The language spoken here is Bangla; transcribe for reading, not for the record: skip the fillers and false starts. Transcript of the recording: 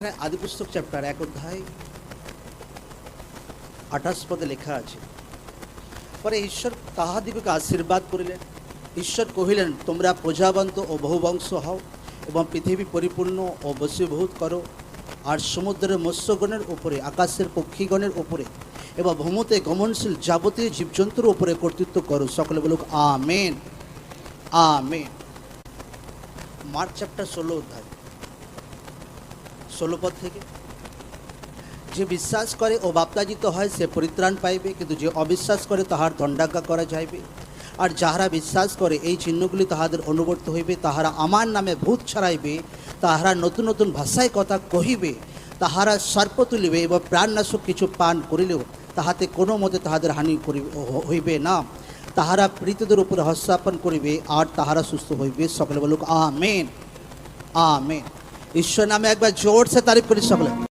आदि पुस्तक चैप्टर 1 अध्याय 28 पदे लेखा आछे। परे ईश्वर ताहादिगके आशीर्वाद करिलेन। ईश्वर कहिलेन, तोमरा प्रजावंत और बहुवंश हओ एवं पृथिवी परिपूर्ण और बशीभूत करो और समुद्रेर मत्स्यगणेर उपरे आकाशेर पक्षीगणेर उपरे एवं भूमिते गमनशील जाबतीय जीवजंतुर उपरे कर्तृत्व करो। सकले बोलुक आमेन आमेन। मार्क चैप्टर 16 अध्याय 16 पद থেকে যে বিশ্বাস করে ও বাপ্তাজিত হয় সে পরিত্রাণ পাইবে, কিন্তু যে অবিশ্বাস করে তাহার দণ্ডাজ্ঞা করা যাইবে। আর যাহারা বিশ্বাস করে এই চিহ্নগুলি তাহাদের অনুবর্ত হইবে, তাহারা আমার নামে ভূত ছাড়াইবে, তাহারা নতুন নতুন ভাষায় কথা কহিবে, তাহারা সর্প তুলিবে এবং প্রাণনাশক কিছু পান করিলেও তাহাতে কোনো মতে তাহাদের হানি হইবে না। তাহারা মৃতদের উপরে হস্তাপন করিবে আর তাহারা সুস্থ হইবে। সকলে বলুক আমেন आमेन। ईश्वर नामे एक बार जोर से तारीफ करी सकले।